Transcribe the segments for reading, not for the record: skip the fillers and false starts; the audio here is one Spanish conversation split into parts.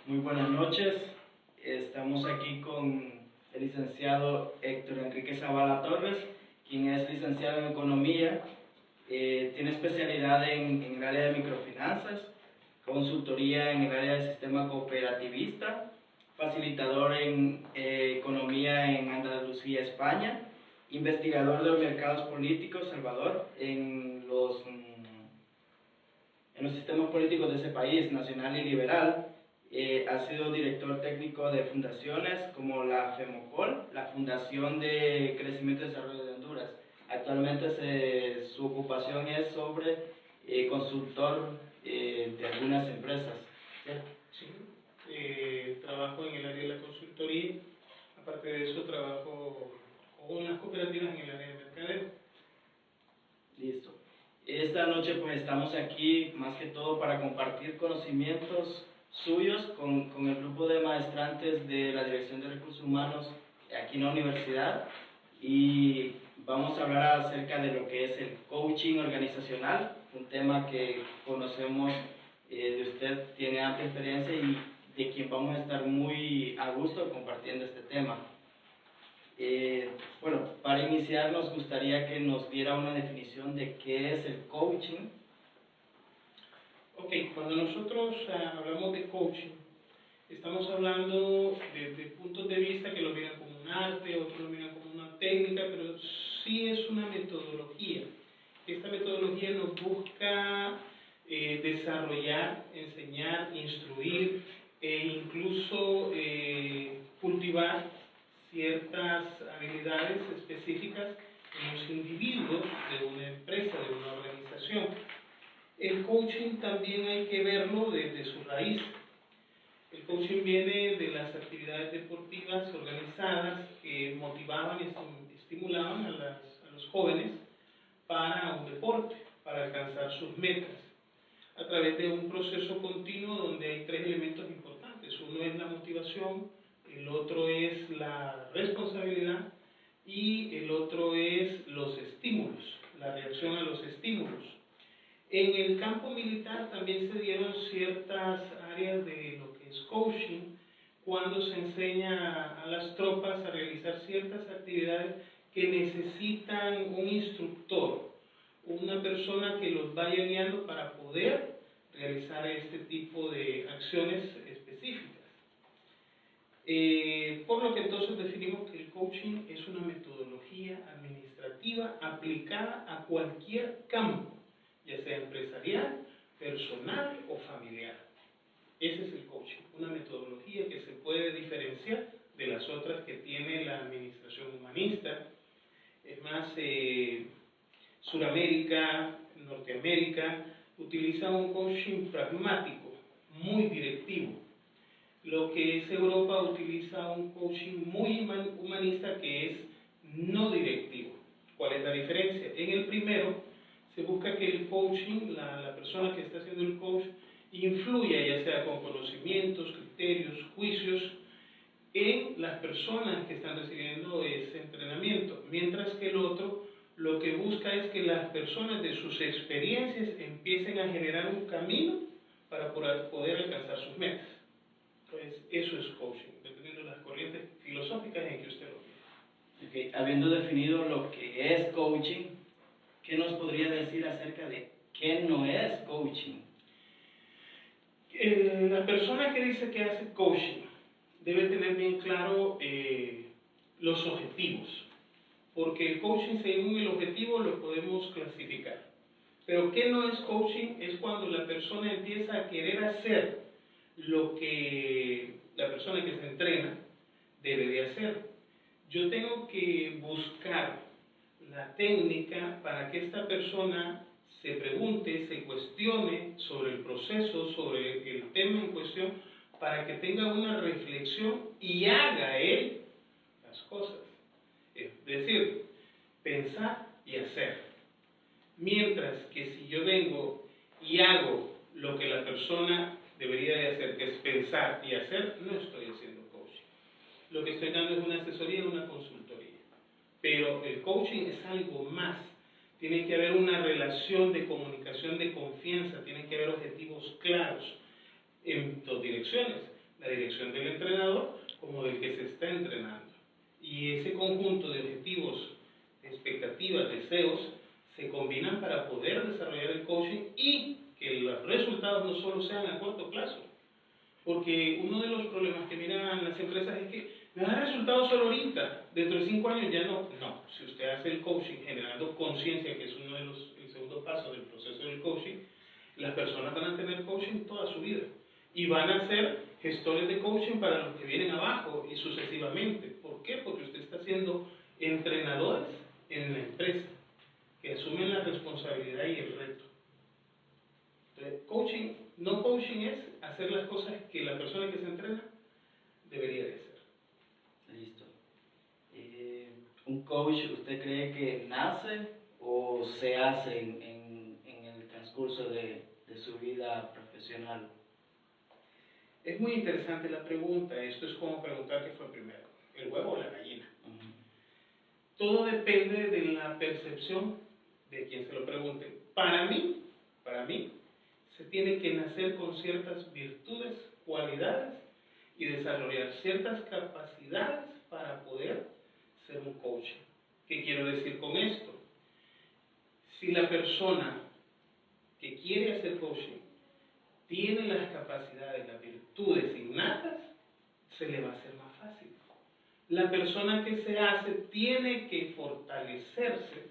Muy buenas noches. Estamos aquí con el licenciado Héctor Enrique Zavala Torres, quien es licenciado en Economía, tiene especialidad en el área de microfinanzas, consultoría en el área del sistema cooperativista, facilitador en Economía en Andalucía, España, investigador de los mercados políticos, Salvador, en los sistemas políticos de ese país, nacional y liberal. Ha sido director técnico de fundaciones como la FEMOCOL, la Fundación de Crecimiento y Desarrollo de Honduras. Actualmente su ocupación es sobre consultor de algunas empresas, ¿cierto? Sí, trabajo en el área de la consultoría. Aparte de eso, trabajo con las cooperativas en el área de mercadeo. Listo. Esta noche pues estamos aquí más que todo para compartir conocimientos suyos con el grupo de maestrantes de la Dirección de Recursos Humanos aquí en la universidad, y vamos a hablar acerca de lo que es el coaching organizacional, un tema que conocemos de usted, tiene amplia experiencia y de quien vamos a estar muy a gusto compartiendo este tema. Bueno, para iniciar nos gustaría que nos diera una definición de qué es el coaching. Ok, cuando nosotros hablamos de coaching, estamos hablando desde puntos de vista que lo miran como un arte, otros lo miran como una técnica, pero sí es una metodología. Esta metodología nos busca desarrollar, enseñar, instruir e incluso cultivar ciertas habilidades específicas en los individuos de una empresa, de una organización. El coaching también hay que verlo desde su raíz. El coaching viene de las actividades deportivas organizadas que motivaban y estimulaban a los jóvenes para un deporte, para alcanzar sus metas, a través de un proceso continuo donde hay tres elementos importantes. Uno es la motivación, el otro es la responsabilidad y el otro es los estímulos, la reacción a los estímulos. En el campo militar también se dieron ciertas áreas de lo que es coaching, cuando se enseña a las tropas a realizar ciertas actividades que necesitan un instructor, una persona que los vaya guiando para poder realizar este tipo de acciones específicas. Por lo que entonces definimos que el coaching es una metodología administrativa aplicada a cualquier campo, ya sea empresarial, personal o familiar. Ese es el coaching, una metodología que se puede diferenciar de las otras que tiene la administración humanista. Es más, Suramérica, Norteamérica, utiliza un coaching pragmático, muy directivo. Lo que es Europa utiliza un coaching muy humanista que es no directivo. ¿Cuál es la diferencia? En el primero, se busca que el coaching, la persona que está haciendo el coach, influya, ya sea con conocimientos, criterios, juicios, en las personas que están recibiendo ese entrenamiento, mientras que el otro lo que busca es que las personas de sus experiencias empiecen a generar un camino para poder alcanzar sus metas. Entonces, eso es coaching, dependiendo de las corrientes filosóficas en que usted lo vea. Okay. Habiendo definido lo que es coaching, ¿qué nos podría decir acerca de qué no es coaching? La persona que dice que hace coaching debe tener bien claro los objetivos, porque el coaching según el objetivo lo podemos clasificar. Pero ¿qué no es coaching? Es cuando la persona empieza a querer hacer lo que la persona que se entrena debe de hacer. Yo tengo que buscar la técnica para que esta persona se pregunte, se cuestione sobre el proceso, sobre el tema en cuestión, para que tenga una reflexión y haga él las cosas. Es decir, pensar y hacer. Mientras que si yo vengo y hago lo que la persona debería de hacer, que es pensar y hacer, no estoy haciendo coaching. Lo que estoy dando es una asesoría, una consultoría. Pero el coaching es algo más. Tiene que haber una relación de comunicación de confianza, tienen que haber objetivos claros en dos direcciones. La la dirección del entrenador como del que se está entrenando. Y ese conjunto de objetivos, expectativas, deseos, se combinan para poder desarrollar el coaching y que los resultados no solo sean a corto plazo. Porque uno de los problemas que miran las empresas es que me da resultados solo ahorita, dentro de 5 años ya no. No, si usted hace el coaching generando conciencia, que es uno de el segundo paso del proceso del coaching, las personas van a tener coaching toda su vida y van a ser gestores de coaching para los que vienen abajo y sucesivamente. ¿Por qué? Porque usted está siendo entrenadores en la empresa que asumen la responsabilidad y el reto. Entonces, coaching es hacer las cosas que la persona que se entrena debería de hacer. Listo. ¿Un coach usted cree que nace o se hace en el transcurso de su vida profesional? Es muy interesante la pregunta. Esto es como preguntar qué fue primero, el huevo o la gallina. Todo depende de la percepción de quien se lo pregunte. Para mí, se tiene que nacer con ciertas virtudes, cualidades y desarrollar ciertas capacidades para poder ser un coach. ¿Qué quiero decir con esto? Si la persona que quiere hacer coaching tiene las capacidades, las virtudes innatas, se le va a hacer más fácil. La persona que se hace tiene que fortalecerse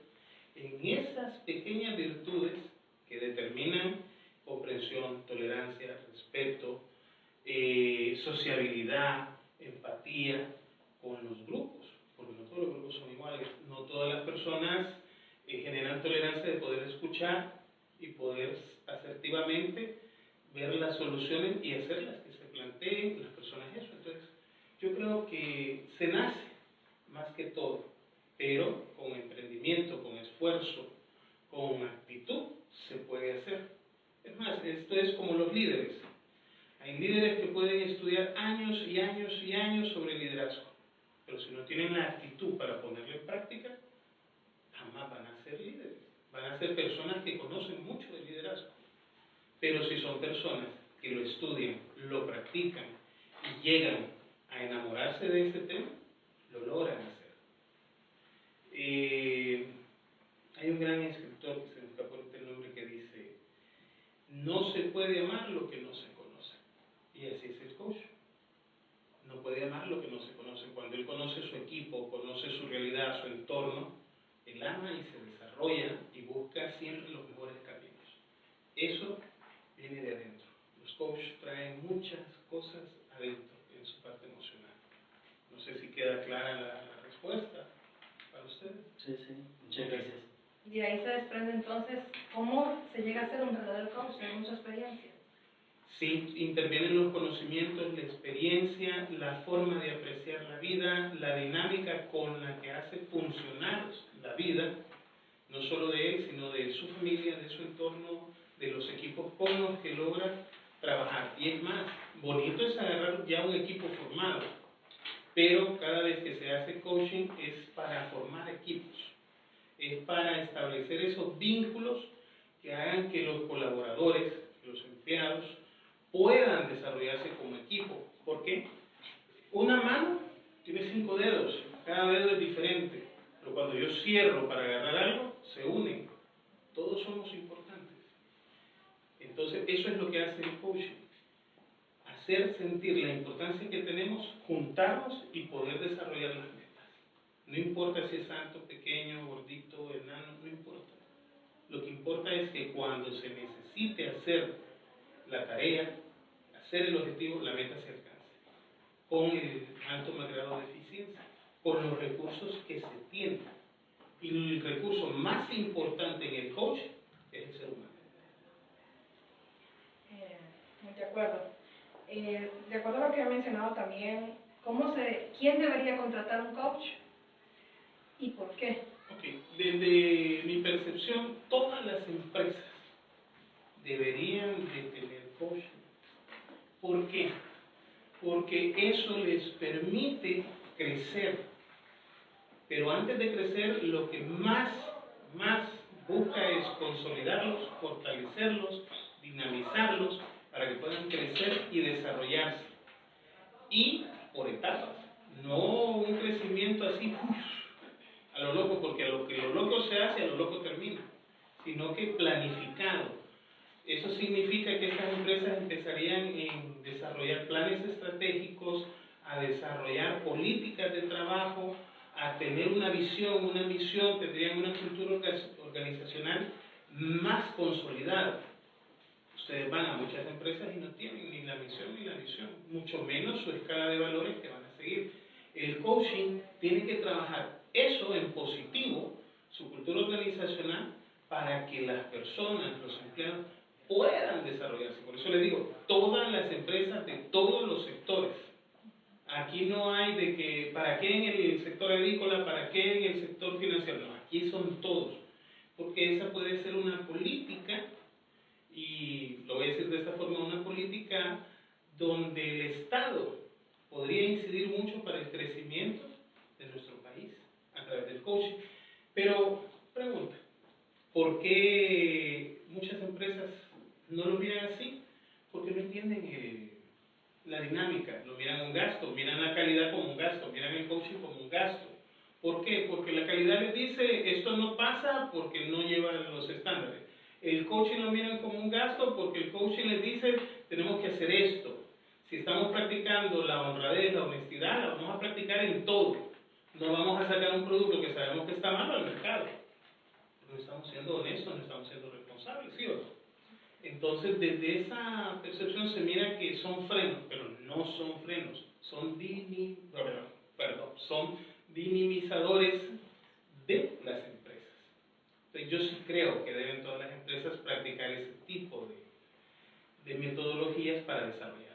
en esas pequeñas virtudes que determinan comprensión, tolerancia, respeto, sociabilidad, empatía con los grupos, porque no todos los grupos son iguales, no todas las personas generan tolerancia de poder escuchar y poder asertivamente ver las soluciones y hacerlas que se planteen las personas eso. Entonces, yo creo que se nace más que todo, pero con emprendimiento, con esfuerzo, con actitud, se puede hacer. Es más, esto es como los líderes. Hay líderes que pueden estudiar años y años y años sobre liderazgo, pero si no tienen la actitud para ponerlo en práctica, jamás van a ser líderes. Van a ser personas que conocen mucho de liderazgo, pero si son personas que lo estudian, lo practican y llegan a enamorarse de ese tema, lo logran hacer. Hay un gran escritor que se me escapó ahorita el nombre que dice: no se puede amar lo que no se conoce. Y así es el coach. No puede amar lo que no se conoce. Cuando él conoce su equipo, conoce su realidad, su entorno, él ama y se desarrolla y busca siempre los mejores caminos. Eso viene de adentro. Los coaches traen muchas cosas adentro, en su parte emocional. No sé si queda clara la respuesta para ustedes. Sí, muchas gracias. Y de ahí se desprende entonces cómo se llega a ser un verdadero coach según su experiencia. Sí, intervienen los conocimientos, la experiencia, la forma de apreciar la vida, la dinámica con la que hace funcionar la vida, no solo de él, sino de su familia, de su entorno, de los equipos con los que logra trabajar. Y es más, bonito es agarrar ya un equipo formado, pero cada vez que se hace coaching es para formar equipos, es para establecer esos vínculos que hagan que los colaboradores, los empleados, puedan desarrollarse como equipo. ¿Por qué? Una mano tiene 5 dedos, cada dedo es diferente, pero cuando yo cierro para agarrar algo, se unen. Todos somos importantes. Entonces, eso es lo que hace el coaching. Hacer sentir la importancia que tenemos, juntarnos y poder desarrollar las metas. No importa si es alto, pequeño, gordito, enano, no importa. Lo que importa es que cuando se necesite hacer la tarea, hacer el objetivo, la meta se alcance. Con el alto grado de eficiencia, con los recursos que se tienen. Y el recurso más importante en el coach es el ser humano. Muy de acuerdo. De acuerdo a lo que he mencionado también, ¿quién debería contratar un coach y por qué? Okay. Desde mi percepción, todas las empresas deberían de tener coaching. ¿Por qué? Porque eso les permite crecer. Pero antes de crecer, lo que más busca es consolidarlos, fortalecerlos, dinamizarlos, para que puedan crecer y desarrollarse. y por etapas, no un crecimiento así a lo loco, porque a lo que lo loco se hace, a lo loco termina, sino que planificado. Eso significa que estas empresas empezarían en desarrollar planes estratégicos, a desarrollar políticas de trabajo, a tener una visión, una misión, tendrían una cultura organizacional más consolidada. Ustedes van a muchas empresas y no tienen ni la misión ni la visión, mucho menos su escala de valores que van a seguir. El coaching tiene que trabajar eso en positivo, su cultura organizacional, para que las personas, los empleados, puedan desarrollarse. Por eso les digo, todas las empresas de todos los sectores. Aquí no hay de que, ¿para qué en el sector agrícola? ¿Para qué en el sector financiero? No, aquí son todos. Porque esa puede ser una política, y lo voy a decir de esta forma, una política donde el Estado podría incidir mucho para el crecimiento de nuestro país a través del coaching. Pero, pregunta, ¿por qué muchas empresas no lo miran así? Porque no entienden la dinámica, lo miran un gasto, miran la calidad como un gasto, miran el coaching como un gasto. ¿Por qué? Porque la calidad les dice, esto no pasa porque no lleva los estándares. El coaching lo miran como un gasto porque el coaching les dice, tenemos que hacer esto. Si estamos practicando la honradez, la honestidad, la vamos a practicar en todo. No vamos a sacar un producto que sabemos que está malo al mercado. No estamos siendo honestos, no estamos siendo responsables, ¿sí o no? Entonces, desde esa percepción se mira que son frenos, pero no son frenos, son dinamizadores de las empresas. Entonces, yo sí creo que deben todas las empresas practicar ese tipo de metodologías para desarrollarse.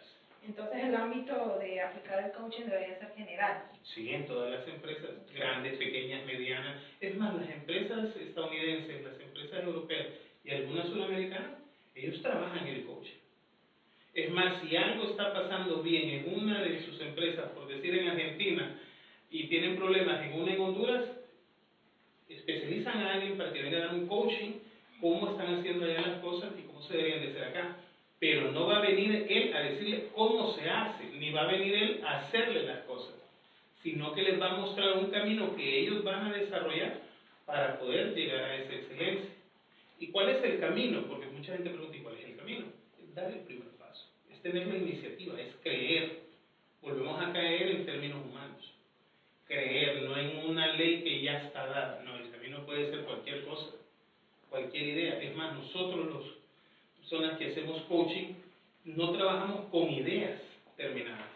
Entonces, el ámbito de aplicar el coaching debería ser general. Sí, en todas las empresas, grandes, pequeñas, medianas. Es más, las empresas estadounidenses, las empresas europeas y algunas sudamericanas, ellos trabajan el coaching. Es más, si algo está pasando bien en una de sus empresas, por decir en Argentina, y tienen problemas en una en Honduras, especializan a alguien para que venga a dar un coaching, cómo están haciendo allá las cosas y cómo se deberían de hacer acá. Pero no va a venir él a decirle cómo se hace, ni va a venir él a hacerle las cosas, sino que les va a mostrar un camino que ellos van a desarrollar para poder llegar a esa excelencia. ¿Y cuál es el camino? Porque mucha gente pregunta, ¿y cuál es el camino? Es dar el primer paso, es tener la iniciativa, es creer. Volvemos a caer en términos humanos. Creer, no en una ley que ya está dada. No, el camino puede ser cualquier cosa, cualquier idea. Es más, nosotros, las personas que hacemos coaching, no trabajamos con ideas terminadas.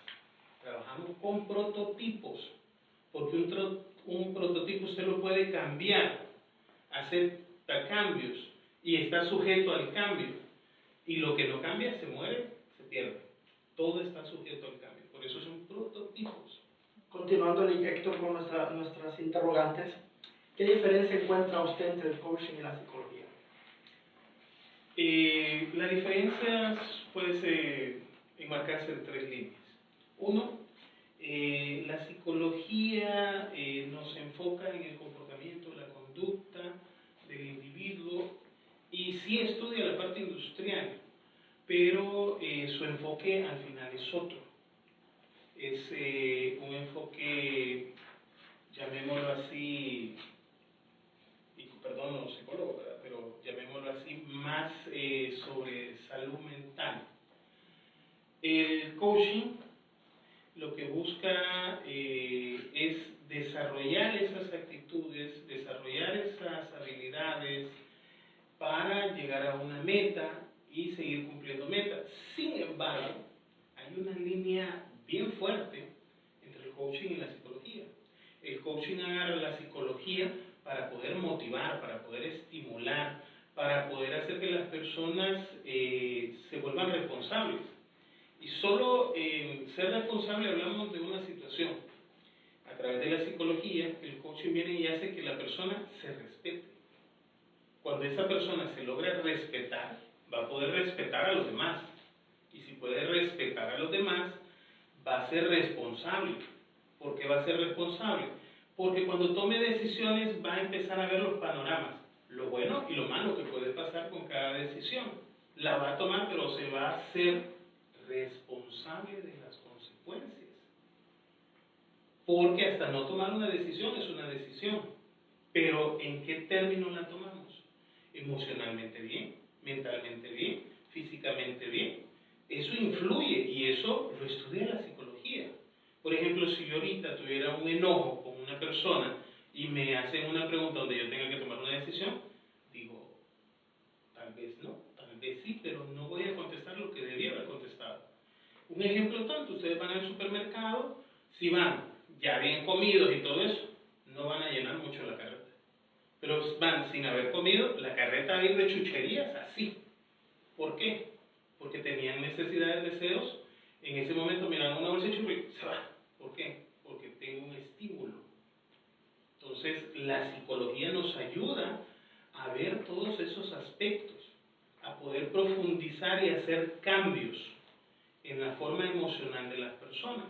Trabajamos con prototipos, porque un prototipo usted lo puede cambiar, hacer cambios, y está sujeto al cambio. Y lo que no cambia se muere, se pierde. Todo está sujeto al cambio. Por eso son prototipos. Continuando, Héctor, con nuestras interrogantes, ¿qué diferencia encuentra usted entre el coaching y la psicología? La diferencia puede enmarcarse en tres líneas. Uno, la psicología nos enfoca en el comportamiento, la conducta del individuo, y sí estudia la parte industrial, pero su enfoque al final es otro. Es un enfoque, llamémoslo así, y perdón, no psicólogo, ¿verdad? Pero llamémoslo así, más sobre salud mental. El coaching lo que busca es desarrollar esas actitudes, desarrollar esas habilidades para llegar a una meta y seguir cumpliendo metas. Sin embargo, hay una línea bien fuerte entre el coaching y la psicología. El coaching agarra la psicología para poder motivar, para poder estimular, para poder hacer que las personas se vuelvan responsables. Y solo ser responsable hablamos de una situación. A través de la psicología, el coaching viene y hace que la persona se respete. Cuando esa persona se logra respetar, va a poder respetar a los demás. Y si puede respetar a los demás, va a ser responsable. ¿Por qué va a ser responsable? Porque cuando tome decisiones va a empezar a ver los panoramas, lo bueno y lo malo que puede pasar con cada decisión. La va a tomar, pero se va a hacer responsable de las consecuencias. porque hasta no tomar una decisión es una decisión. Pero ¿en qué términos la tomamos? Emocionalmente bien, mentalmente bien, físicamente bien. Eso influye y eso lo estudia la psicología. Por ejemplo, si yo ahorita tuviera un enojo con una persona y me hacen una pregunta donde yo tenga que tomar una decisión, digo, tal vez no, tal vez sí, pero no voy a contestar lo que debía haber contestado. Un ejemplo tonto, ustedes van al supermercado, si van ya bien comidos y todo eso, no van a llenar mucho la carreta. Pero van sin haber comido, la carreta va a ir de chucherías así. ¿Por qué? Porque tenían necesidades, deseos, en ese momento miran una bolsa de churri, se va. ¿Por qué? Porque tengo un estímulo. Entonces, la psicología nos ayuda a ver todos esos aspectos, a poder profundizar y hacer cambios en la forma emocional de las personas.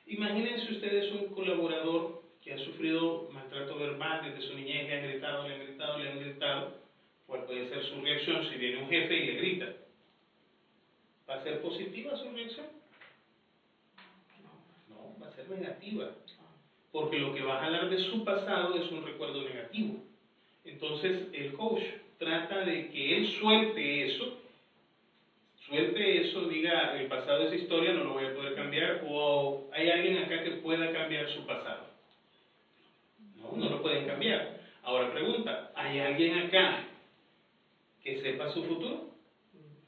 Imagínense ustedes un colaborador que ha sufrido maltrato verbal desde su niñez, le han gritado, le han gritado, le han gritado. ¿Cuál puede ser su reacción si viene un jefe y le grita? ¿Va a ser positiva su reacción? No, va a ser negativa. Porque lo que va a jalar de su pasado es un recuerdo negativo. Entonces el coach trata de que él suelte eso, diga, el pasado es historia, no lo voy a poder cambiar, o hay alguien acá que pueda cambiar su pasado. No, no lo pueden cambiar. Ahora pregunta, ¿hay alguien acá que sepa su futuro?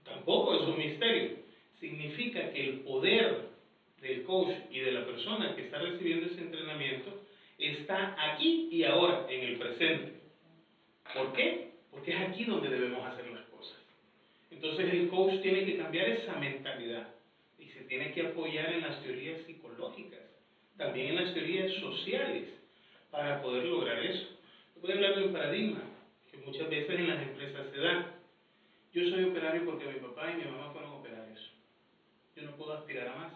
Tampoco, es un misterio. Significa que el poder del coach y de la persona que está recibiendo ese entrenamiento está aquí y ahora, en el presente. ¿Por qué? Porque es aquí donde debemos hacer las cosas. Entonces el coach tiene que cambiar esa mentalidad y se tiene que apoyar en las teorías psicológicas, también en las teorías sociales, para poder lograr eso. Voy a hablar de un paradigma que muchas veces en las empresas se da. Yo soy operario porque mi papá y mi mamá fueron operarios. Yo no puedo aspirar a más.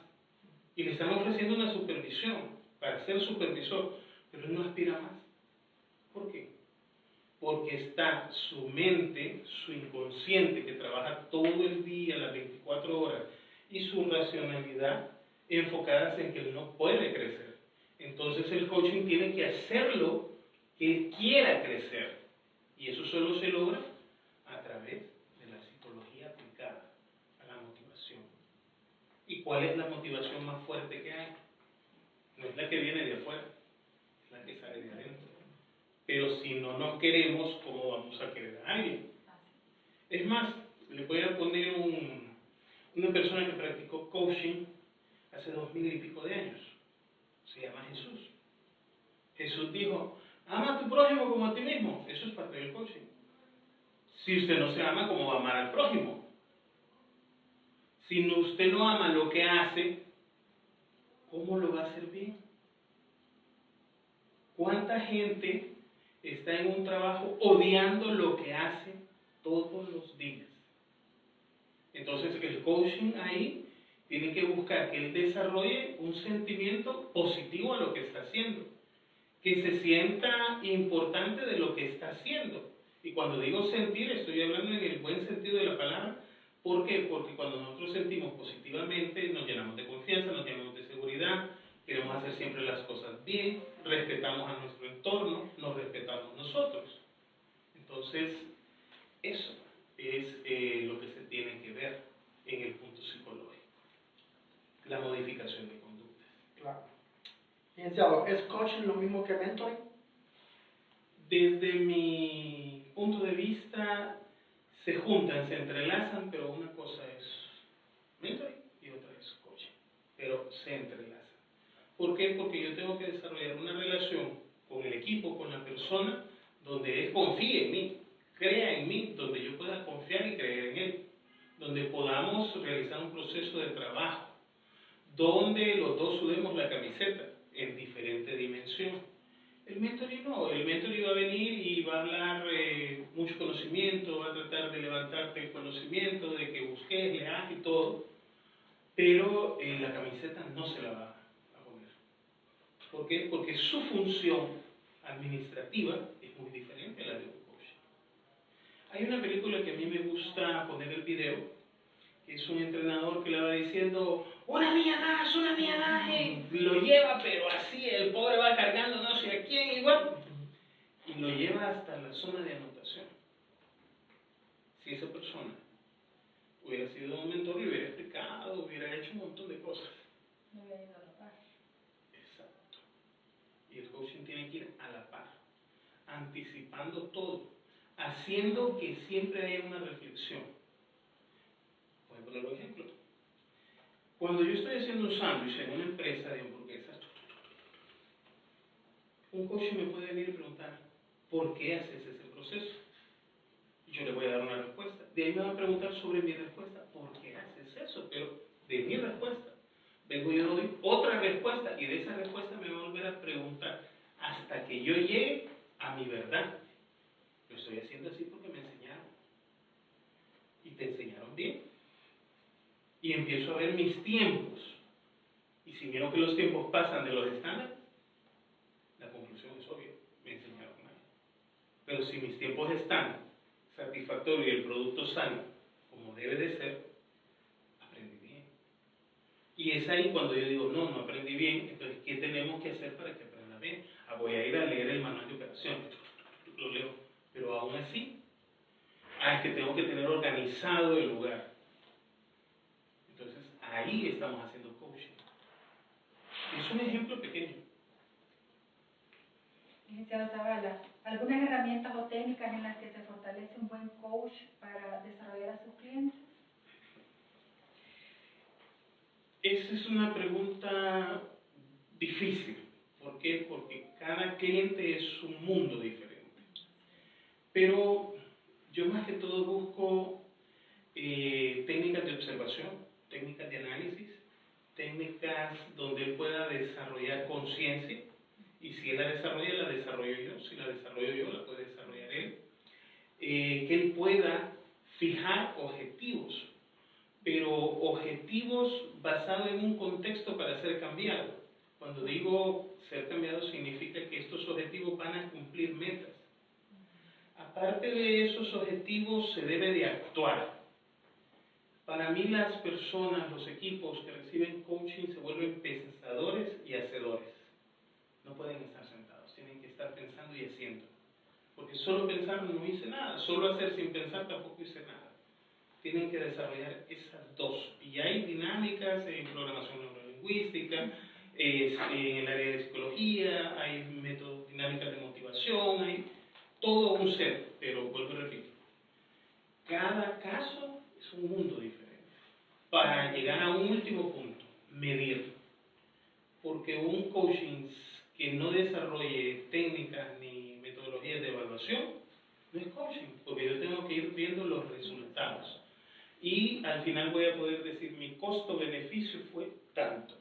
Y le están ofreciendo una supervisión para ser supervisor, pero él no aspira a más. ¿Por qué? Porque está su mente, su inconsciente que trabaja todo el día, las 24 horas, y su racionalidad enfocadas en que él no puede crecer. Entonces el coaching tiene que hacerlo que él quiera crecer. Y eso solo se logra a través de la psicología aplicada a la motivación. ¿Y cuál es la motivación más fuerte que hay? No es la que viene de afuera, es la que sale de adentro. Pero si no nos queremos, ¿cómo vamos a querer a alguien? Es más, le voy a poner una persona que practicó coaching hace 2000 y pico de años. Se llama Jesús. Jesús dijo, ama a tu prójimo como a ti mismo. Eso es parte del coaching. Si usted no se ama, ¿cómo va a amar al prójimo? Si usted no ama lo que hace, ¿cómo lo va a hacer bien? ¿Cuánta gente está en un trabajo odiando lo que hace todos los días? Entonces el coaching ahí tiene que buscar que él desarrolle un sentimiento positivo a lo que está haciendo, que se sienta importante de lo que está haciendo. Y cuando digo sentir, estoy hablando en el buen sentido de la palabra. ¿Por qué? Porque cuando nosotros sentimos positivamente, nos llenamos de confianza, nos llenamos de seguridad, queremos hacer siempre las cosas bien, respetamos a nuestro entorno, nos respetamos nosotros. Entonces, eso es lo que se tiene que ver en el punto psicológico. La modificación de conductas. Claro. Licenciado, ¿es coaching lo mismo que mentoring? Desde mi punto de vista, se juntan, se entrelazan, pero una cosa es mentoring y otra es coaching. Pero se entrelazan. ¿Por qué? Porque yo tengo que desarrollar una relación con el equipo, con la persona, donde él confíe en mí, crea en mí, donde yo pueda confiar y creer en él, donde podamos realizar un proceso de trabajo, donde los dos sudemos la camiseta en diferente dimensión. El mentoring no, el mentoring va a venir y va a hablar mucho conocimiento, va a tratar de levantarte el conocimiento, de que busques, leas y todo, pero la camiseta no se la va a poner. ¿Por qué? Porque su función administrativa es muy diferente a la de un coach. Hay una película que a mí me gusta poner el video, que es un entrenador que le va diciendo, una milla más, lo lleva, pero así el pobre va cargando no sé a quién igual, y lo lleva hasta la zona de anotación. Si esa persona hubiera sido un mentor, le hubiera explicado, hubiera hecho un montón de cosas. No hubiera ido a la par. Exacto. Y el coaching tiene que ir a la par, anticipando todo, haciendo que siempre haya una reflexión. Voy a poner un ejemplo. Cuando yo estoy haciendo un sándwich en una empresa de hamburguesas, un coach me puede venir y preguntar, ¿por qué haces ese proceso? Yo le voy a dar una respuesta. De ahí me va a preguntar sobre mi respuesta, ¿por qué haces eso? Pero de mi respuesta, vengo yo doy otra respuesta y de esa respuesta me va a volver a preguntar hasta que yo llegue a mi verdad. Lo estoy haciendo así porque me enseñaron. Y te enseñaron bien. Y empiezo a ver mis tiempos. Y si miro que los tiempos pasan de los estándares, la conclusión es obvia, me enseñaron mal. Pero si mis tiempos están satisfactorios y el producto sale como debe de ser, aprendí bien. Y es ahí cuando yo digo, no aprendí bien, entonces, ¿qué tenemos que hacer para que aprenda bien? Voy a ir a leer el manual de operación, lo leo, pero aún así, es que tengo que tener organizado el lugar. Entonces, ahí estamos haciendo coaching. Es un ejemplo pequeño. Licenciado Zavala, ¿algunas herramientas o técnicas en las que se fortalece un buen coach para desarrollar a sus clientes? Esa es una pregunta difícil. ¿Por qué? Porque cada cliente es un mundo diferente. Pero yo más que todo busco técnicas de observación, técnicas de análisis, técnicas donde él pueda desarrollar conciencia, y si él la desarrollo yo, si la desarrollo yo, la puede desarrollar él. Que él pueda fijar objetivos, pero objetivos basados en un contexto para ser cambiado. Cuando digo ser cambiado significa que estos objetivos van a cumplir metas. Aparte de esos objetivos se debe de actuar. Para mí las personas, los equipos que reciben coaching se vuelven pensadores y hacedores. No pueden estar sentados, tienen que estar pensando y haciendo. Porque solo pensar no hice nada, solo hacer sin pensar tampoco hice nada. Tienen que desarrollar esas dos. Y hay dinámicas en programación neurolingüística, en el área de psicología, hay métodos, dinámicas de motivación, hay todo un ser, pero vuelvo a repetir, cada caso es un mundo diferente. Para llegar a un último punto, medir. Porque un coaching que no desarrolle técnicas ni metodologías de evaluación, no es coaching, porque yo tengo que ir viendo los resultados. Y al final voy a poder decir, mi costo-beneficio fue tanto.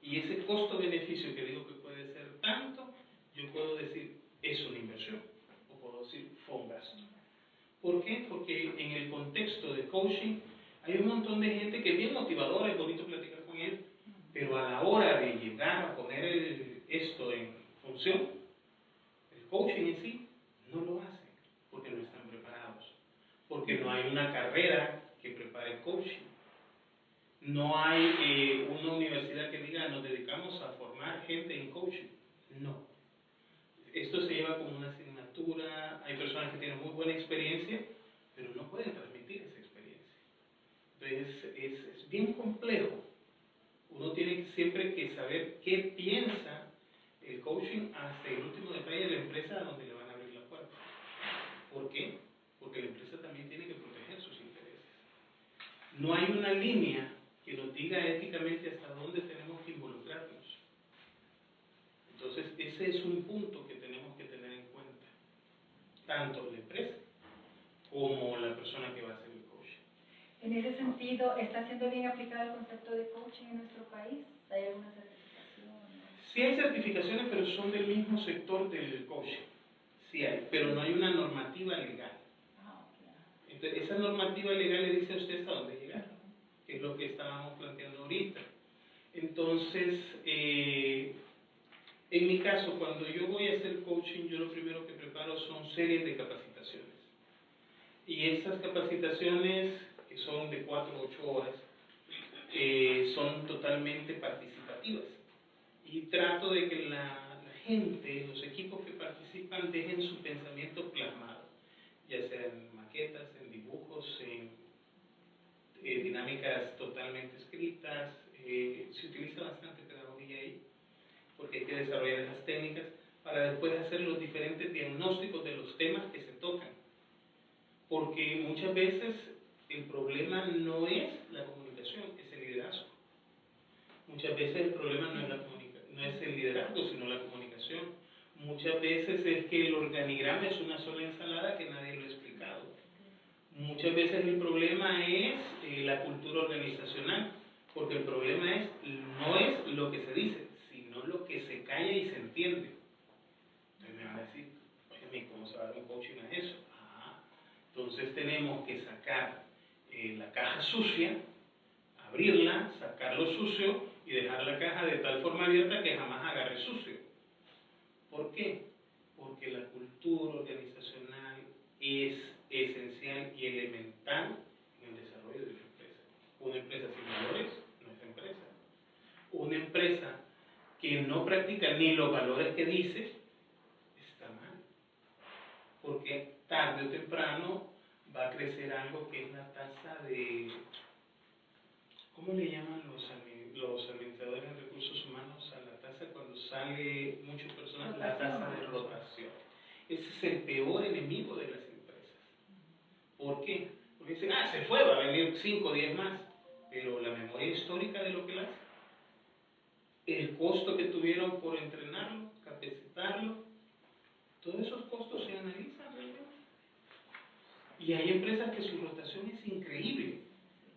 Y ese costo-beneficio que digo que puede ser tanto, yo puedo decir, es una inversión. O puedo decir, fue un gasto. ¿Por qué? Porque en el contexto de coaching hay un montón de gente que es bien motivadora, es bonito platicar con él, pero a la hora de llegar a poner esto en función, el coaching en sí no lo hace, porque no están preparados, porque no hay una carrera que prepare coaching. No hay una universidad que diga, nos dedicamos a formar gente en coaching. No. Esto se lleva como una asignatura, hay personas que tienen muy buena experiencia, pero no pueden transmitir esa experiencia. Entonces es bien complejo. Uno tiene siempre que saber qué piensa el coaching hasta el último detalle de la empresa donde le van a abrir la puerta. ¿Por qué? Porque la empresa también tiene que proteger sus intereses. No hay una línea que nos diga éticamente hasta dónde tenemos que involucrarnos. Entonces, ese es un punto que tenemos que tener en cuenta, tanto la empresa como la persona que va a hacer el coaching. En ese sentido, ¿está siendo bien aplicado el concepto de coaching en nuestro país? ¿Hay alguna certificación? Sí hay certificaciones, pero son del mismo sector del coaching. Sí hay, pero no hay una normativa legal. Entonces, esa normativa legal le dice a usted hasta dónde llegar, que es lo que estábamos planteando ahorita. Entonces, en mi caso, cuando yo voy a hacer coaching, yo lo primero que preparo son series de capacitaciones. Y esas capacitaciones, que son de 4 a 8 horas, son totalmente participativas. colaborativas. Y trato de que la gente, los equipos que participan, dejen su pensamiento plasmado, ya sea en maquetas, en dibujos, en dinámicas totalmente escritas. Se utiliza bastante pedagogía ahí, porque hay que desarrollar esas técnicas para después hacer los diferentes diagnósticos de los temas que se tocan. Porque muchas veces el problema no es la comunicación, es el liderazgo. Muchas veces el problema no es el liderazgo, sino la comunicación. Muchas veces es que el organigrama es una sola ensalada que nadie lo ha explicado. Muchas veces el problema es la cultura organizacional, porque el problema no es lo que se dice, sino lo que se calla y se entiende. Entonces me van a decir, oye, ¿cómo se va a dar un coaching a eso? Entonces tenemos que sacar la caja sucia, abrirla, sacar lo sucio y dejar la caja de tal forma abierta que jamás agarre sucio. ¿Por qué? Porque la cultura organizacional es esencial y elemental en el desarrollo de una empresa. Una empresa sin valores no es empresa. Una empresa que no practica ni los valores que dice, está mal. Porque tarde o temprano va a crecer algo que es la tasa de, ¿cómo le llaman los administradores en recursos humanos a la tasa cuando sale mucho personal? La tasa de rotación. Ese es el peor enemigo de las empresas. ¿Por qué? Porque dicen, se fue, va a venir 5 o 10 más. Pero la memoria histórica de lo que hace, el costo que tuvieron por entrenarlo, capacitarlo, todos esos costos se analizan realmente. Y hay empresas que su rotación es increíble.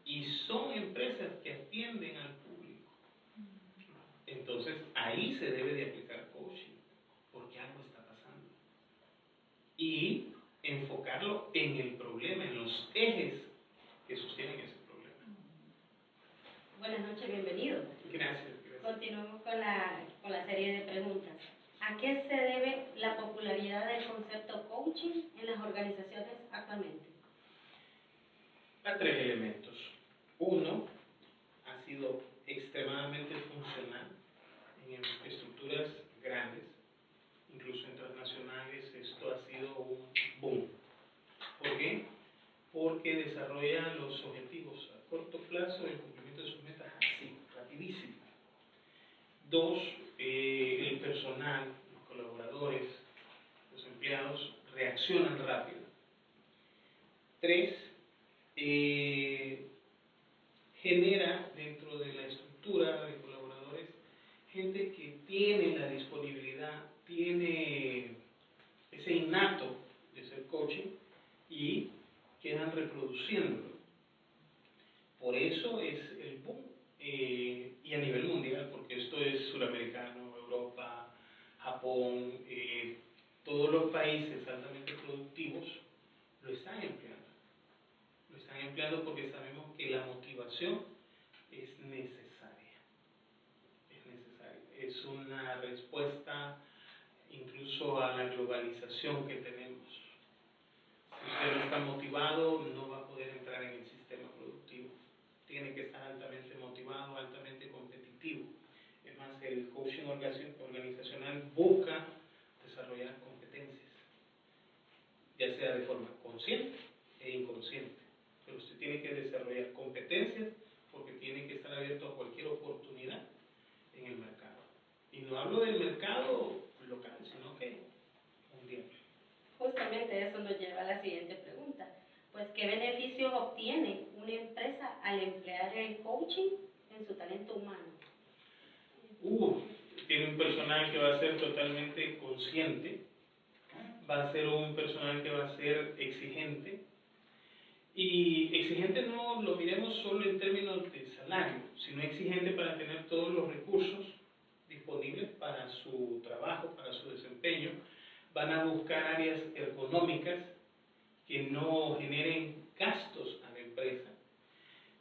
Y son empresas que atienden al público. Entonces, ahí se debe de aplicar coaching, porque algo está pasando. Y enfocarlo en el problema, en los ejes que sostienen ese problema. Buenas noches, bienvenido. Gracias. Continuamos con la serie de preguntas. ¿A qué se debe la popularidad del concepto coaching en las organizaciones actualmente? A 3 elementos. Uno, ha sido extremadamente funcional en estructuras grandes, incluso internacionales. Esto ha sido un boom. ¿Por qué? Porque desarrolla los objetivos a corto plazo, el cumplimiento de sus metas así, rapidísimo. 2, el personal, los colaboradores, los empleados reaccionan rápido. 3, genera dentro de la estructura de colaboradores gente que tiene la disponibilidad, tiene ese innato de ser coaching y quedan reproduciéndolo. Por eso es el boom. Y a nivel mundial, porque esto es suramericano, Europa, Japón, todos los países altamente productivos lo están empleando. Lo están empleando porque sabemos que la motivación es necesaria. Es necesaria. Es una respuesta incluso a la globalización que tenemos. Si usted no está motivado, no va a poder entrar en el sistema productivo. Tiene que estar altamente motivado, altamente competitivo. Es más, el coaching organizacional busca desarrollar competencias, ya sea de forma consciente e inconsciente. Pero usted tiene que desarrollar competencias porque tiene que estar abierto a cualquier oportunidad en el mercado. Y no hablo del mercado local, sino que mundial. Justamente eso nos lleva a la siguiente pregunta. Pues, ¿qué beneficios obtiene una empresa al emplear el coaching en su talento humano? Tiene un personal que va a ser totalmente consciente, va a ser un personal que va a ser exigente. Y exigente no lo miremos solo en términos de salario, sino exigente para tener todos los recursos disponibles para su trabajo, para su desempeño. Van a buscar áreas ergonómicas que no generen gastos a la empresa.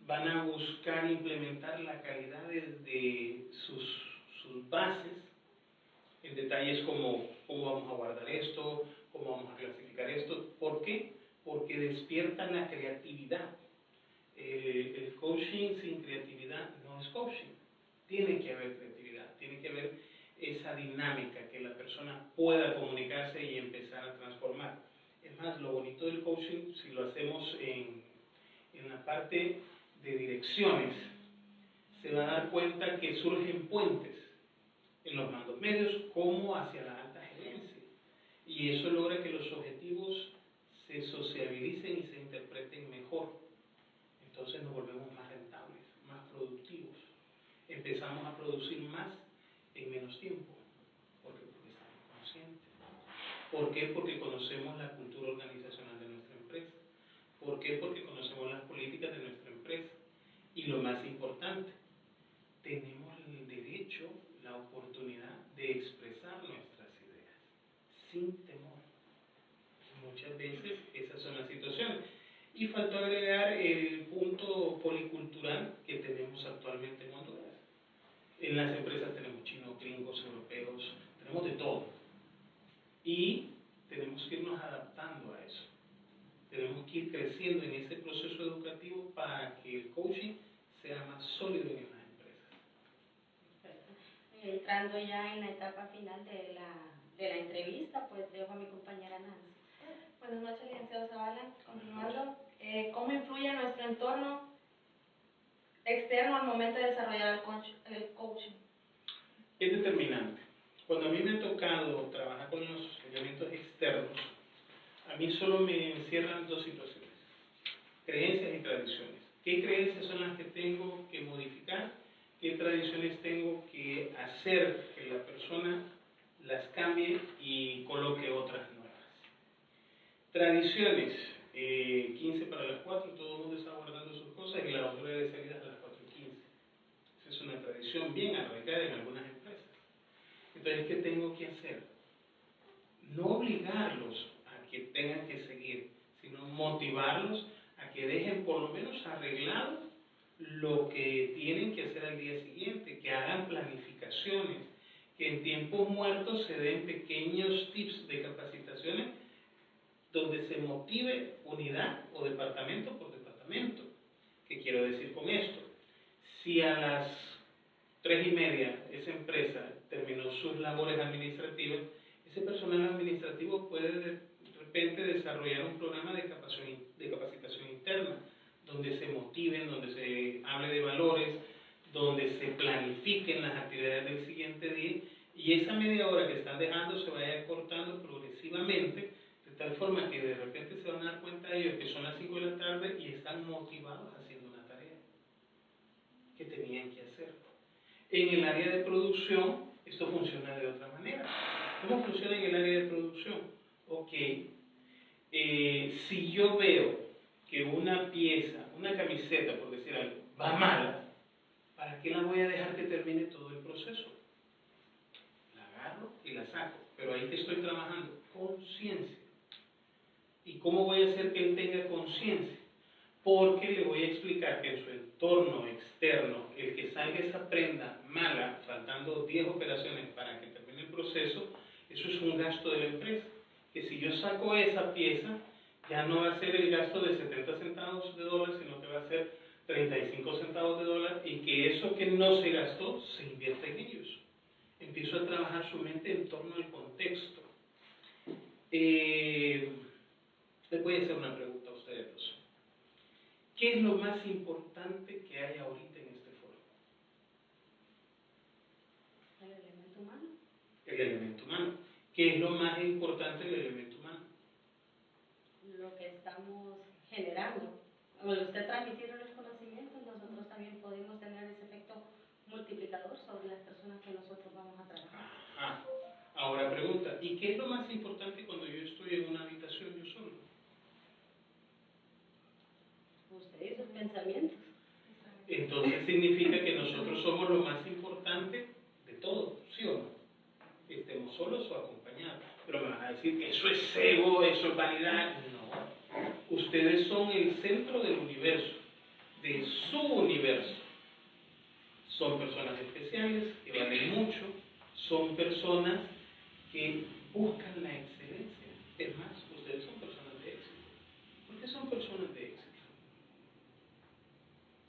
Van a buscar implementar la calidad de sus bases en detalles como cómo vamos a guardar esto, cómo vamos a clasificar esto. ¿Por qué? Porque despierta la creatividad. El coaching sin creatividad no es coaching. Tiene que haber creatividad. tiene que ver esa dinámica, que la persona pueda comunicarse y empezar a transformar. Es más, lo bonito del coaching, si lo hacemos en la parte de direcciones, se va a dar cuenta que surgen puentes en los mandos medios como hacia la alta gerencia. Y eso logra que los objetivos se sociabilicen y se interpreten mejor. Entonces nos volvemos más rentables, más productivos. Empezamos a producir más en menos tiempo. Porque estamos conscientes. ¿Por qué? Porque conocemos la cultura organizacional de nuestra empresa. ¿Por qué? Porque conocemos las políticas de nuestra empresa. Y lo más importante, tenemos el derecho, la oportunidad de expresar nuestras ideas sin temor. Muchas veces esas son las situaciones. Y faltó agregar el punto policultural que tenemos actualmente en Honduras. En las empresas tenemos chinos, gringos, europeos, tenemos de todo. Y tenemos que irnos adaptando a eso. Tenemos que ir creciendo en ese proceso educativo para que el coaching sea más sólido en las empresas. Perfecto. Entrando ya en la etapa final de la entrevista, pues dejo a mi compañera Nancy. Buenas noches, licenciado Zavala. Continuando, ¿cómo influye nuestro entorno externo al momento de desarrollar el coaching? Es determinante. Cuando a mí me ha tocado trabajar con los elementos externos, a mí solo me encierran dos situaciones: creencias y tradiciones. ¿Qué creencias son las que tengo que modificar? ¿Qué tradiciones tengo que hacer que la persona las cambie y coloque otras nuevas? Tradiciones, 15 para las 4, todo el mundo está guardando sus cosas y la hora de salida es a las 4:15. Esa es una tradición bien arraigada en algunas empresas. Entonces, ¿qué tengo que hacer? No obligarlos a que tengan que seguir, sino motivarlos a que dejen por lo menos arreglado lo que tienen que hacer al día siguiente, que hagan planificaciones, que en tiempos muertos se den pequeños tips de capacitaciones donde se motive unidad o departamento por departamento. ¿Qué quiero decir con esto? Si a las 3:30 esa empresa terminó sus labores administrativas, ese personal administrativo puede de repente desarrollar un programa de capacitación interna, donde se motiven, donde se hable de valores, donde se planifiquen las actividades del siguiente día, y esa media hora que están dejando se vaya cortando progresivamente, de tal forma que de repente se van a dar cuenta ellos que son las 5 de la tarde y están motivados haciendo una tarea que tenían que hacer. En el área de producción, esto funciona de otra manera. ¿Cómo funciona en el área de producción? Ok, si yo veo que una pieza, una camiseta, por decir algo, va mala, ¿para qué la voy a dejar que termine todo el proceso? La agarro y la saco, pero ahí que estoy trabajando, conciencia. ¿Y cómo voy a hacer que él tenga conciencia? Porque le voy a explicar que en su entorno externo, el que salga esa prenda mala, faltando 10 operaciones para que termine el proceso, eso es un gasto de la empresa. Que si yo saco esa pieza, ya no va a ser el gasto de 70 centavos de dólar, sino que va a ser 35 centavos de dólar, y que eso que no se gastó, se invierte en ellos. Empiezo a trabajar su mente en torno al contexto. Les voy a hacer una pregunta a ustedes dos. ¿Qué es lo más importante que hay ahorita en este foro? El elemento humano. El elemento humano. ¿Qué es lo más importante del elemento humano? Lo que estamos generando. Al usted transmitir los conocimientos, nosotros también podemos tener ese efecto multiplicador sobre las personas que nosotros vamos a trabajar. Ajá. Ahora pregunta, ¿y qué es lo más importante cuando yo estoy en una habitación yo solo? Usted y sus pensamientos. Entonces significa que nosotros somos lo más importante de todo, ¿sí o no? Estemos solos o acompañados. Pero me van a decir que eso es ego, eso es vanidad. No. Ustedes son el centro del universo, de su universo. Son personas especiales, que valen mucho, son personas que buscan la excelencia. Es más, ustedes son personas de éxito. ¿Por qué son personas de éxito?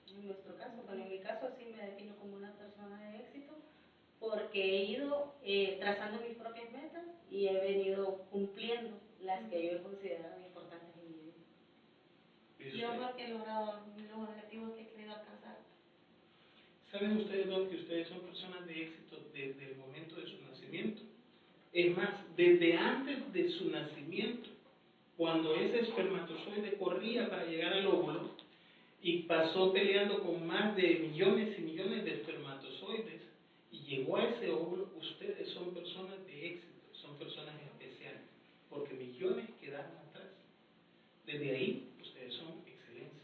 En nuestro caso, bueno, en mi caso sí me defino como una persona de éxito por porque he ido trazando mis propias metas y he venido cumpliendo las que yo he considerado importantes en mi vida. Yo creo que he logrado los objetivos que he querido alcanzar. ¿Saben ustedes dos que ustedes son personas de éxito desde el momento de su nacimiento? Es más, desde antes de su nacimiento, cuando ese espermatozoide corría para llegar al óvulo y pasó peleando con más de millones y millones de espermatozoides y llegó a ese óvulo, ustedes son personas de éxito, son personas especiales, porque millones quedaron atrás. Desde ahí, ustedes son excelencia.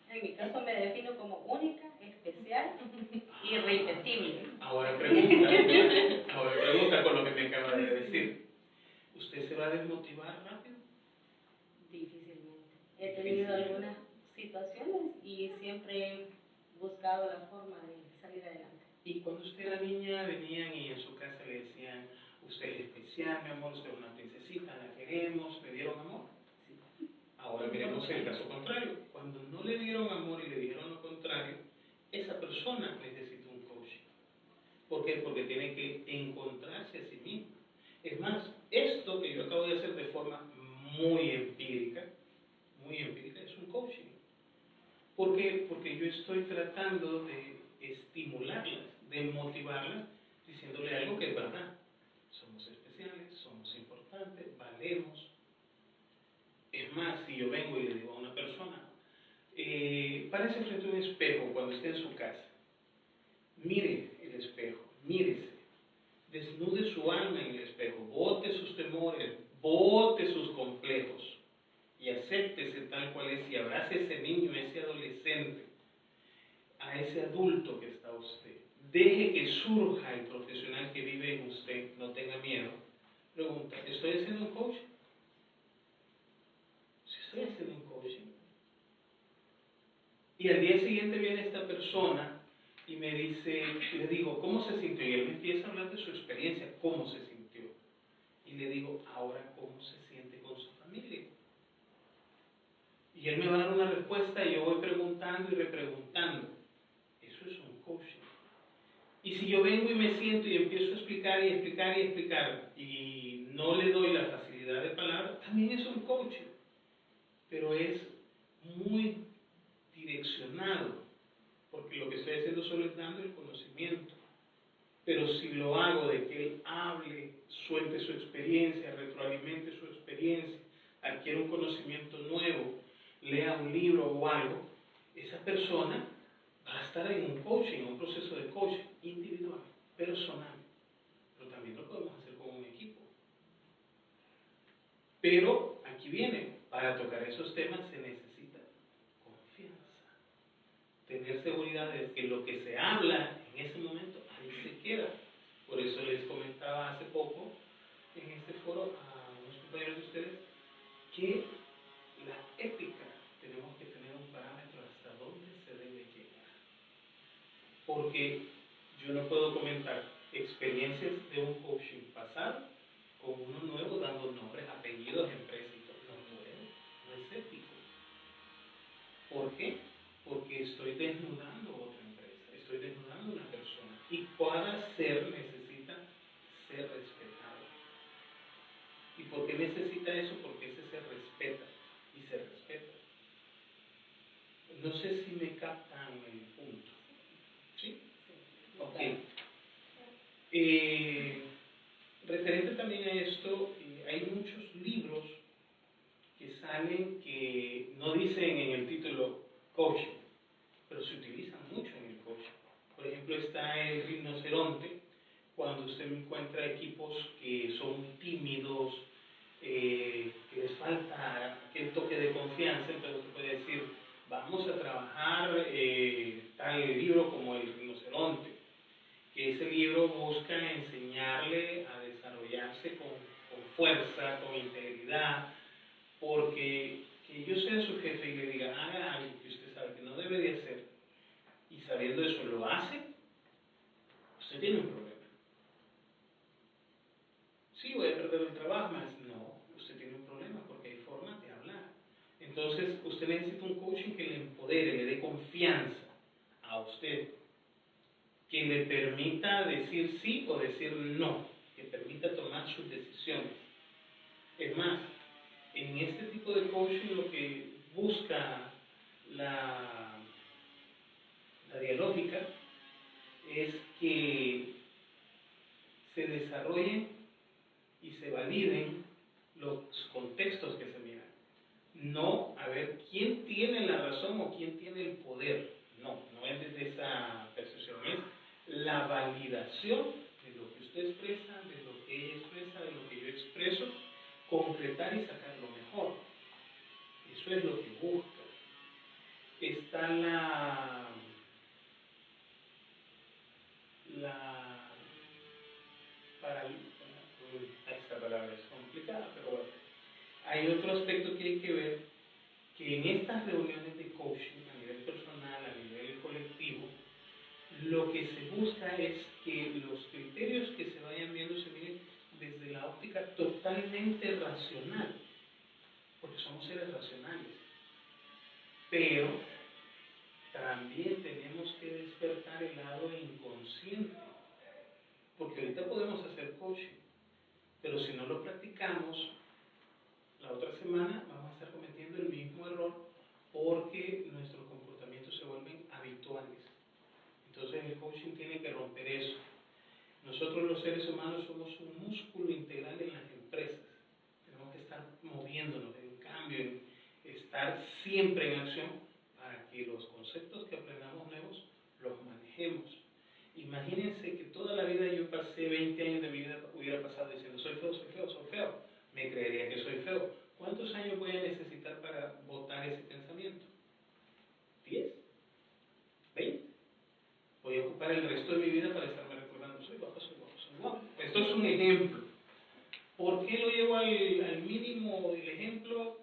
En mi caso me defino como única, especial y irrepetible. Ahora pregunta con lo que me acaba de decir. ¿Usted se va a desmotivar rápido? Difícilmente. He tenido algunas situaciones y siempre he buscado la forma de salir adelante. Y cuando usted era niña, venían y en su casa le decían, usted es especial, mi amor, usted es una princesita, la queremos, ¿le dieron amor? Sí. Ahora miremos el caso contrario. Cuando no le dieron amor y le dijeron lo contrario, esa persona necesita un coaching. ¿Por qué? Porque tiene que encontrarse a sí misma. Es más, esto que yo acabo de hacer de forma muy empírica, es un coaching. ¿Por qué? Porque yo estoy tratando de estimularlas, de motivarlas, diciéndole algo que es verdad. Somos especiales, somos importantes, valemos. Es más, si yo vengo y le digo a una persona, párese frente a un espejo cuando esté en su casa, mire el espejo, mírese, desnude su alma en el espejo, bote sus temores, bote sus complejos y acéptese tal cual es y abrace a ese niño, a ese adolescente, a ese adulto que está usted. Deje que surja el profesional que vive en usted, no tenga miedo. Pregunta, ¿estoy haciendo un coaching? Si estoy haciendo un coaching. Y al día siguiente viene esta persona y me dice, le digo, ¿cómo se sintió? Y él me empieza a hablar de su experiencia, cómo se sintió. Y le digo, ahora, ¿cómo se siente con su familia? Y él me va a dar una respuesta y yo voy preguntando y repreguntando. Eso es un coaching. Y si yo vengo y me siento y empiezo a explicar y explicar y explicar y no le doy la facilidad de palabra, también es un coaching. Pero es muy direccionado, porque lo que estoy haciendo solo es dando el conocimiento. Pero si lo hago de que él hable, suelte su experiencia, retroalimente su experiencia, adquiera un conocimiento nuevo, lea un libro o algo, esa persona va a estar en un coaching, en un proceso de coaching individual, personal. Pero también lo podemos hacer con un equipo. Pero aquí viene, para tocar esos temas se necesita confianza. Tener seguridad de que lo que se habla en ese momento, ahí se queda. Por eso les comentaba hace poco en este foro a unos compañeros de ustedes que la ética tenemos que tener un parámetro hasta dónde se debe llegar. Porque yo no puedo comentar experiencias de un coaching pasado con uno nuevo dando nombres, apellidos, empresas y todo. No puedo, no es ético. ¿Por qué? Porque estoy desnudando otra empresa, estoy desnudando una persona. Y cada ser necesita ser respetado. ¿Y por qué necesita eso? Porque ese se respeta y se respeta. No sé si me captan el punto. ¿Sí? Ok. Referente también a esto, hay muchos libros que salen que no dicen en el título coaching, pero se utilizan mucho en el coaching. Por ejemplo, está el rinoceronte, cuando usted encuentra equipos que son muy tímidos, que les falta aquel toque de confianza, entonces usted puede decir, vamos a trabajar tal libro como el rinoceronte, que ese libro busca enseñarle a desarrollarse con fuerza, con integridad, porque que yo sea su jefe y le diga, haga algo que usted sabe que no debe de hacer, y sabiendo eso lo hace, usted tiene un problema. Sí, voy a perder el trabajo, más no, usted tiene un problema porque hay formas de hablar. Entonces, usted necesita un coaching que le empodere, le dé confianza a usted, que le permita decir sí o decir no, que permita tomar sus decisiones. Es más, en este tipo de coaching lo que busca la dialógica es que se desarrollen y se validen los contextos que se miran. No a ver quién tiene la razón o quién tiene el poder. No es desde esa percepción. Es la validación de lo que usted expresa, de lo que ella expresa, de lo que yo expreso, concretar y sacar lo mejor. Eso es lo que busca. Está esta palabra es complicada, pero bueno. Hay otro aspecto que hay que ver, que en estas reuniones de coaching a nivel personal, a nivel colectivo, lo que se busca es que los criterios que se vayan viendo se miren desde la óptica totalmente racional, porque somos seres racionales. Pero también tenemos que despertar el lado inconsciente, porque ahorita podemos hacer coaching, pero si no lo practicamos, la otra semana vamos a estar cometiendo el mismo error porque nuestros comportamientos se vuelven habituales. Entonces el coaching tiene que romper eso. Nosotros los seres humanos somos un músculo integral en las empresas. Tenemos que estar moviéndonos en cambio, en estar siempre en acción para que los conceptos que aprendamos nuevos los manejemos. Imagínense que toda la vida yo pasé 20 años de mi vida, hubiera pasado diciendo soy feo, soy feo, soy feo. Me creería que soy feo. ¿Cuántos años voy a necesitar para botar ese pensamiento? ¿10? ¿20? Voy a ocupar el resto de mi vida para estarme recordando soy guapo, soy guapo, soy guapo. Esto es un ejemplo. ¿Por qué lo llevo al mínimo del ejemplo?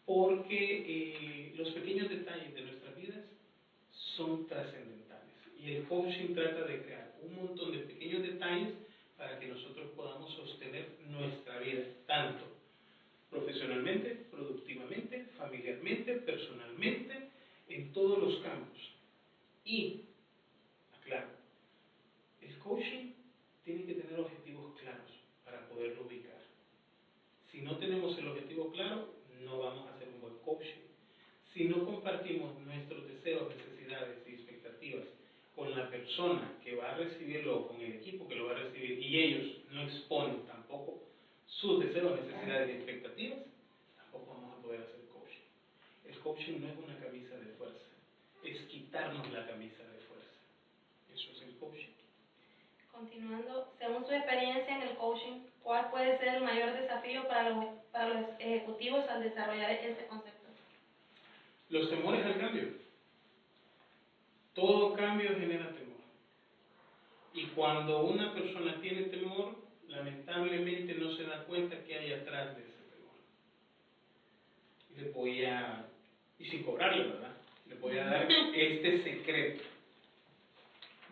Porque los pequeños detalles de nuestras vidas son trascendentales. Y el coaching trata de crear un montón de pequeños detalles para que nosotros podamos sostener nuestra vida, tanto profesionalmente, productivamente, familiarmente, personalmente, en todos los campos. Y, aclaro, el coaching tiene que tener objetivos claros para poderlo ubicar. Si no tenemos el objetivo claro, no vamos a hacer un buen coaching. Si no compartimos nuestros deseos, necesidades y expectativas con la persona que va a recibirlo o con el equipo que lo va a recibir y ellos no exponen tampoco sus deseos, necesidades y expectativas, tampoco vamos a poder hacer coaching. El coaching no es una camisa de fuerza, es quitarnos la camisa de fuerza. Eso es el coaching. Continuando, según su experiencia en el coaching, ¿cuál puede ser el mayor desafío para los ejecutivos al desarrollar este concepto? Los temores al cambio. Todo cambio genera temor. Y cuando una persona tiene temor, lamentablemente no se da cuenta que hay atrás de ese temor. Y sin cobrarle, ¿verdad? Le voy a dar este secreto.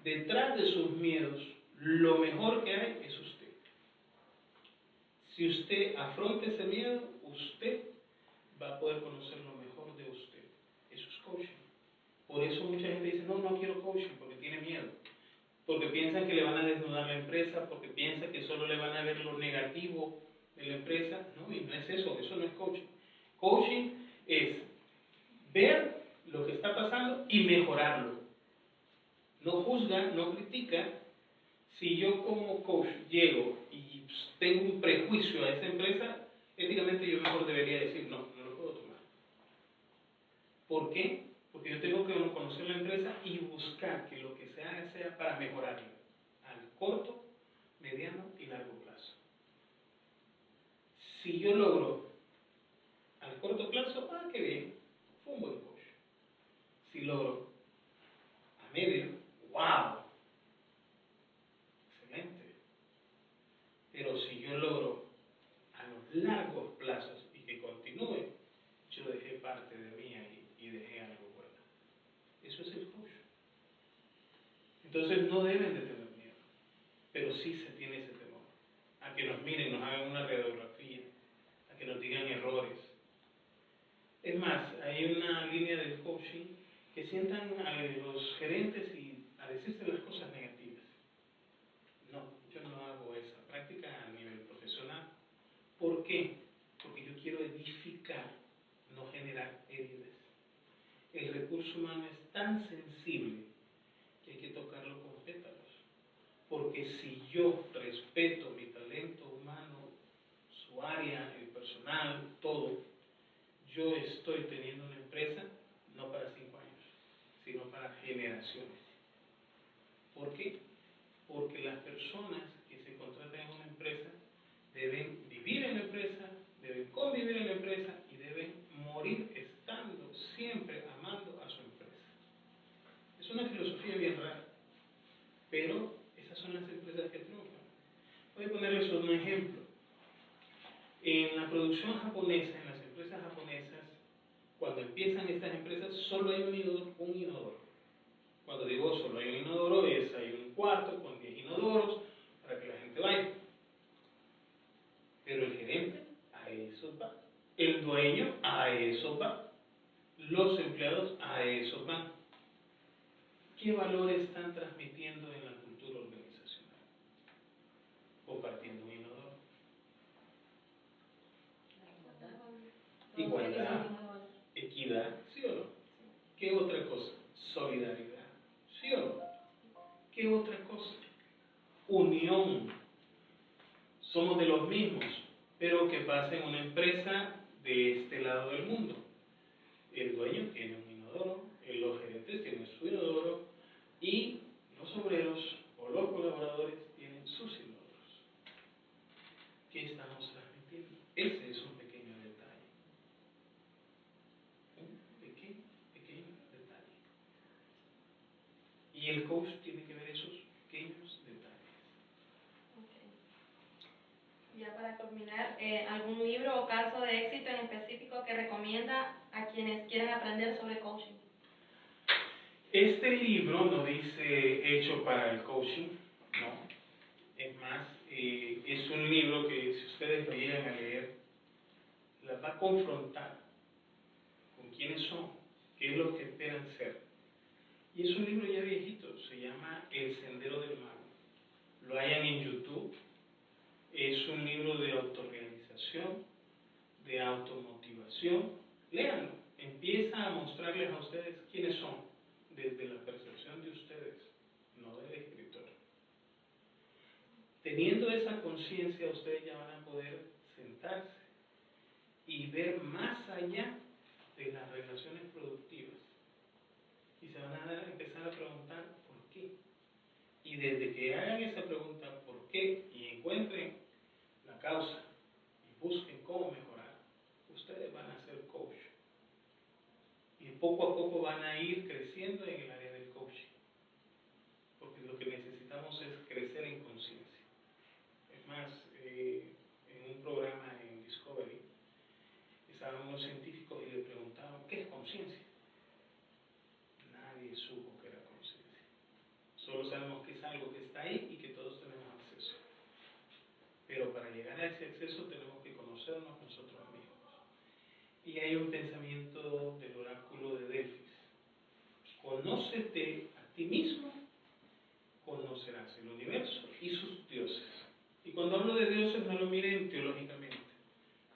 Detrás de sus miedos, lo mejor que hay es usted. Si usted afronta ese miedo, usted va a poder conocer lo mejor de usted. Eso es coaching. Por eso mucha gente dice, no quiero coaching, porque tiene miedo. Porque piensan que le van a desnudar la empresa, porque piensan que solo le van a ver lo negativo de la empresa. No, y no es eso no es coaching. Coaching es ver lo que está pasando y mejorarlo. No juzga, no critica. Si yo como coach llego y tengo un prejuicio a esa empresa, éticamente yo mejor debería decir, no lo puedo tomar. ¿Por qué? Porque yo tengo que conocer la empresa y buscar que lo que se haga sea para mejorarla al corto, mediano y largo plazo. Si yo logro al corto plazo, qué bien, fue un buen coach. Si logro a medio, ¡wow! Excelente. Pero si yo logro a los largos plazos y que continúe, yo dejé parte de mí ahí y dejé algo bueno. Eso es el coach. Entonces no deben de tener miedo, pero sí se tiene ese temor. A que nos miren, nos hagan una radiografía, a que nos digan errores. Es más, hay una línea del coaching que sientan a los gerentes y a decirse las cosas negativas. recurso humano es tan sensible que hay que tocarlo con pétalos. Porque si yo respeto mi talento humano, su área, el personal, todo, yo estoy teniendo una empresa no para 5 años, sino para generaciones. ¿Por qué? Porque las personas que se contratan en una empresa deben vivir en la empresa, deben convivir en la empresa y deben morir estando siempre amando a su empresa. Es una filosofía bien rara, pero esas son las empresas que triunfan. Voy a ponerles un ejemplo. En la producción japonesa, en las empresas japonesas, cuando empiezan estas empresas, solo hay un inodoro. Cuando digo solo hay un inodoro, hay un cuarto con 10 inodoros para que la gente vaya. Pero el gerente a eso va. El dueño a eso va. Los empleados a eso van. ¿Qué valores están transmitiendo en la cultura organizacional? Compartiendo un inodoro. Igualdad, equidad, ¿sí o no? ¿Qué otra cosa? Solidaridad, ¿sí o no? ¿Qué otra cosa? Unión. Somos de los mismos, pero ¿qué pasa en una empresa de este lado del mundo? El dueño tiene un inodoro, los gerentes tienen su inodoro y los obreros o los colaboradores tienen sus inodoros. ¿Qué estamos transmitiendo? Ese es un pequeño detalle. Un pequeño detalle. Y el coach tiene que ver esos pequeños detalles. Okay. Ya para culminar, ¿algún libro o caso de éxito en específico que recomienda a quienes quieren aprender sobre coaching? Este libro no dice hecho para el coaching, no. Es más, es un libro que si ustedes lo llegan a leer, las va a confrontar con quiénes son, qué es lo que esperan ser. Y es un libro ya viejito, se llama El Sendero del Mago. Lo hayan en YouTube. Es un libro de autorrealización, de automotivación. Léanlo. Empieza a mostrarles a ustedes quiénes son, desde la percepción de ustedes, no del escritor. Teniendo esa conciencia, ustedes ya van a poder sentarse y ver más allá de las relaciones productivas. Y se van a empezar a preguntar por qué. Y desde que hagan esa pregunta por qué y encuentren la causa y busquen cómo mejorar, ustedes van a ser coach. Y poco a poco van a ir creciendo en el área del coaching. Porque lo que necesitamos es crecer en conciencia. Es más, en un programa en Discovery, estaban unos científicos y le preguntaban, ¿qué es conciencia? Nadie supo que era conciencia. Solo sabemos que es algo que está ahí y que todos tenemos acceso. Pero para llegar a ese acceso tenemos que conocernos nosotros mismos. Y hay un pensamiento del oráculo de Delfis. Conócete a ti mismo, conocerás el universo y sus dioses. Y cuando hablo de dioses no lo miren teológicamente.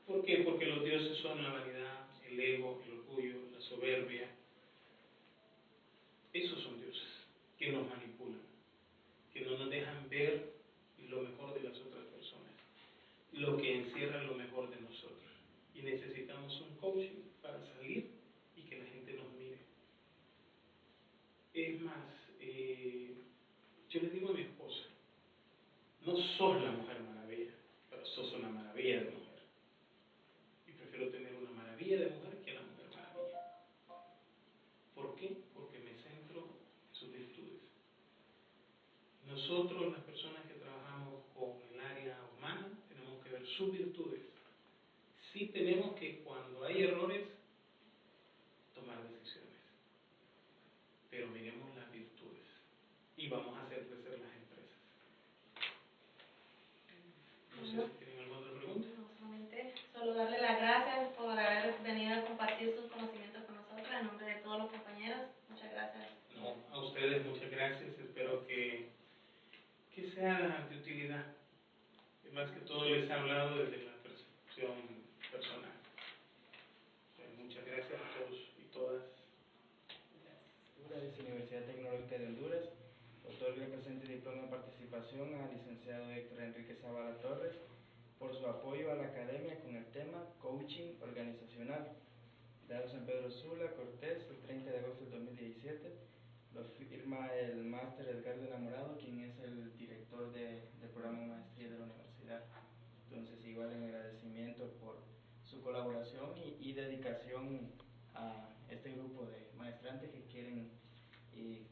¿Por qué? Porque los dioses son la vanidad, el ego, el orgullo, la soberbia. Esos son dioses que nos manipulan, que no nos dejan ver lo mejor de las otras personas, lo que encierra lo mejor de nosotros. Y necesitamos un coaching para salir y que la gente nos mire. Es más, yo le digo a mi esposa, no sos la mujer maravilla, pero sos una maravilla de mujer. Y prefiero tener una maravilla de mujer que la mujer maravilla. ¿Por qué? Porque me centro en sus virtudes. Nosotros, las personas que trabajamos con el área humana, tenemos que ver sus virtudes. Sí tenemos que, cuando hay errores, tomar decisiones. Pero miremos las virtudes y vamos a hacer crecer las empresas. No sé si tienen alguna otra pregunta. No, solamente solo darle las gracias por haber venido a compartir sus conocimientos con nosotros en nombre de todos los compañeros. Muchas gracias. No, a ustedes muchas gracias. Espero que sea de utilidad. Y más que todo les he hablado desde la percepción personal. Muchas gracias a todos y todas. Universidad Tecnológica de Honduras, otorga el presente diploma de participación al licenciado Héctor Enrique Zavala Torres por su apoyo a la academia con el tema Coaching Organizacional, dado San Pedro Sula, Cortés, el 30 de agosto del 2017. Lo firma el máster Edgar de Enamorado, quien es el director del programa de maestría de la universidad. Entonces, igual en agradecimiento por su colaboración y dedicación a este grupo de maestrantes que quieren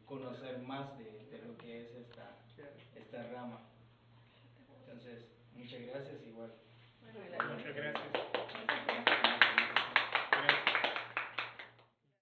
conocer más de lo que es esta rama. Entonces, muchas gracias igual. Muchas gracias.